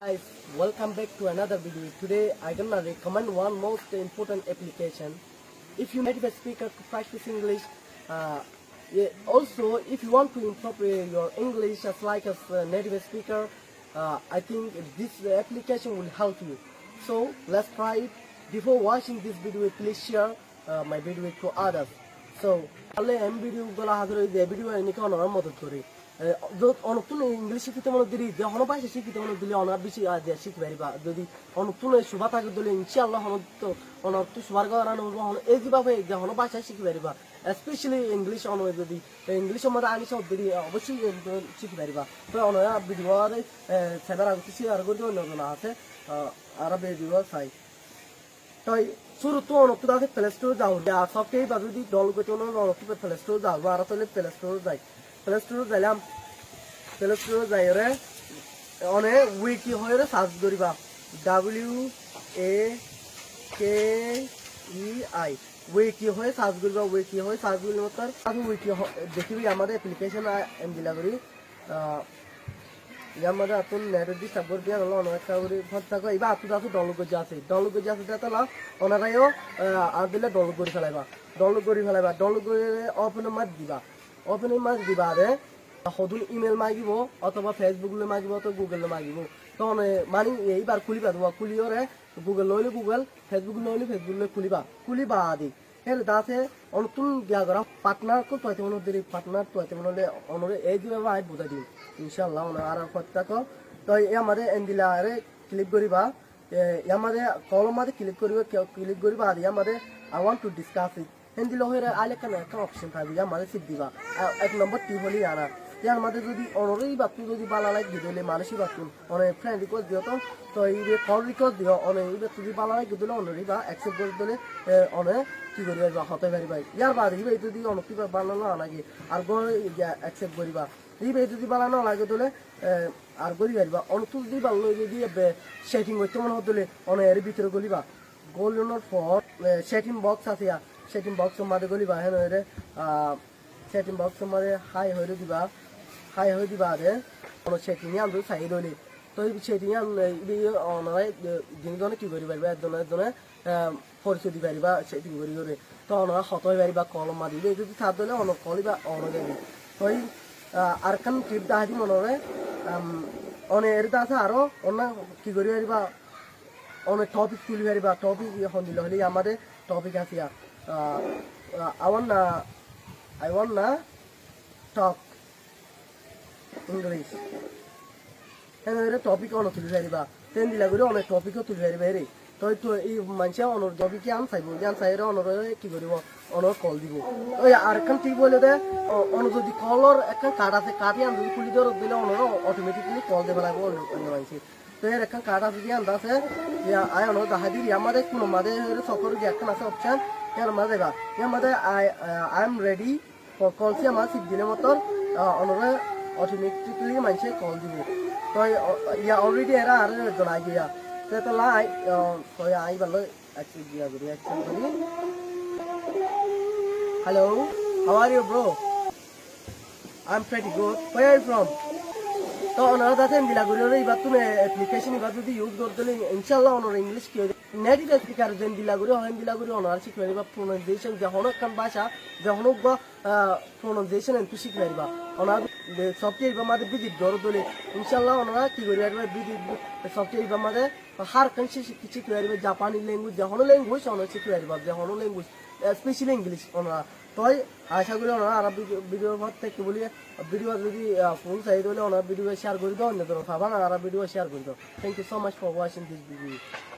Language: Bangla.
Guys, welcome back to another video. Today I'm gonna recommend one most important application. If you native speaker to practice English, also if you want to improve your English as like as a native speaker, I think this application will help you. So let's try it. Before watching this video, please share my video to others. So, alle em video gola hadro de video ni kono madad kori. যত অনতুন ইংলিশ শিখিতে মনে দিলি যে হন ভাষা শিখিতে মনে দিলি অনার বেশি যে শিখতে পারিবা যদি অনতুন সুভা থাকে দিলে ইনশাআল্লাহ হনত অনর্ত সুভার গরানো হন এই যেভাবে যে হন ভাষা শিখতে পারিবা স্পেশালি ইংলিশ অন যদি ইংলিশ মধ্যে আনি সব দিলি অবশ্যই শিখতে পারিবা তো অনয়া ভিডিও আর সেবার আগে শেয়ার করে দিও না আছে আর ভিডিও চাই তাই শুরু তো অনর্ত দাকে প্লে স্টোর যাও সফটওয়্যার বা যদি ডল করতে অনর্ত প্লে স্টোর যাও আর তাহলে প্লে স্টোর যাই প্লে স্টোর যাইলাম প্লে স্টোর যাই রে অনে উইকি হয়ে সার্চ করিবা WAKEI উইকি হয়ে সার্চ করিবা উইকি হয়ে সার্চ করলে মতো আমি উইকি দেখিবি আমাদের অ্যাপ্লিকেশন এম দিলা করি আমাদের আপন নেটের দি সাবর দিয়া হলো অনেক করে ভর্তা কই বা আপনি দাসু ডাউনলোড করে আছে তাহলে ওনারাইও আর দিলে ডাউনলোড করে ফেলাইবা ডাউনলোড করে ওপেন মার দিবা ওপেন মার দিবা রে হদুন ইমেল মাগিব অথবা ফেসবুক লে মাগিব অথবা গুগল লে মাগিব তখন মানে এইবার খুলিবা দেবা খুলিও রে গুগল লইলে গুগল ফেসবুক লইলে ফেসবুক লে খুলিবা আদি হেলে দাসে অনতুন গিয়া করা পার্টনার কো তোতে মনে দিলি পার্টনার তোতে মনে অনরে এই দিবা আই বুঝাই দিন ইনশাআল্লাহ ওনা আর কথা কো তো এই আমাদের এন্ডিলা রে ক্লিক করিবা আমাদের কলম মাঝে ক্লিক করিবা আদি আমাদের I want to discuss it Hindi হয়ে আলে কেন একটা অপশন থাকবে আমাদের সিট দিবা এক নম্বর টি হলি আনা ইয়ার মাঝে যদি অনরেই বাতু যদি বালা লাইক দিলে মানুষই বাতুন অনেক ফ্রেন্ড রিকোয়েস্ট দিও তো এই যে কল রিকোয়েস্ট দিও অনেক এই যদি বালা লাইক দিলে অনরেই বা অ্যাকসেপ্ট করে দিলে অনেক কি করিবা বা হতে পারিবা ইয়ার বাদ এই যদি অনকি বানানো লাগে আর গড় অ্যাকসেপ্ট করিবা এই যদি বানানো লাগে দিলে আর করি পারিবা অনতু যদি ভালো যদি সেটিং করতে মনে হলে অনেক এর ভিতরে গলিবা গোলনোর পর সেটিং বক্স আছে সেটিং বক্স মাঝে গলিবা হ্যাঁ রে সেটিং বক্স মাঝে হাই হয়ে দিবা রে কোনো সেটিং আনতে চাই দলি তো এই সেটিং অনারাই জিনিস কি করি পারিবা একজনে পরিচয় দিতে পারিবা সেটিং করে তো অনারা হত হয়ে পারিবা কলম মারিবে যদি সাত দলে অনেক কলিবা অনেক যাবি তো আর কান ট্রিপ দাহাদি মনে অনেক এর আছে আরো অন্য কি করি পারিবা অনেক টপিক তুলি পারিবা টপিক এখন দিলে হলে আমাদের টপিক আছে I wanna talk English. এর টপিক অনেক তুলি পারিবা তেন দিলা করে অনেক টপিকও তুলি পারিবা রে তো এই মানুষে অনেক টপিকে আনসাইরে অনেক কি করিব অনেক কল দিব ওই আর এখন ঠিক বলে দে অনেক যদি কলর একটা কার্ড আছে কার্ডে আন যদি খুলি ধর দিলে অনেক অটোমেটিকলি কল দেবে লাগবে অন্য মানুষ তো এর একটা কার্ড আছে দিয়ে আন্দাছে আয় অনেক দেখা দিবি আমাদের কোনো মাঝে সফর যে একটা আছে অপশন এর মাঝে বা এর মাঝে I am ready for call সি আমার সিট দিলে মতো অনরে অটোমেটিকলি মানুষে কল দিব তো ইয়া অলরেডি এরা আর জনাই গিয়া তো লাই তো আই ভালো অ্যাকসেপ্ট দিয়া করি hello how are you bro I am pretty good where are you from তো ওনারা দাতে দিলা করি এবার তুমি অ্যাপ্লিকেশন এবার যদি ইউজ করতে দিলে ইনশাআল্লাহ ওনার ইংলিশ কি নেটিভ স্পিকার যেন দিলা করি ওনার শিখতে পারিবা প্রোনাউন্সিয়েশন যখন একখান ভাষা যখন বা প্রোনাউন্সিয়েশন একটু শিখতে পারিবা ওনার সফটওয়্যার বা মাঝে ভিজিট ধরো দিলে ইনশাআল্লাহ ওনারা কি করি পারিবা ভিজিট সফটওয়্যার বা মাঝে হার কান শিখতে পারিবা জাপানি ল্যাঙ্গুয়েজ যখন ল্যাঙ্গুয়েজ ওনারা শিখতে পারিবা যখন ল্যাঙ্গুয়েজ স্পেশালি ইংলিশ ওনারা তাই আশা করি ওনারা আর ভিডিওর পর থেকে বলি ভিডিও যদি ফুল চাই হলে ওনার ভিডিও শেয়ার করে দাও অন্য ধরো খাবার আর ভিডিও শেয়ার করে দাও thank you so much for watching this video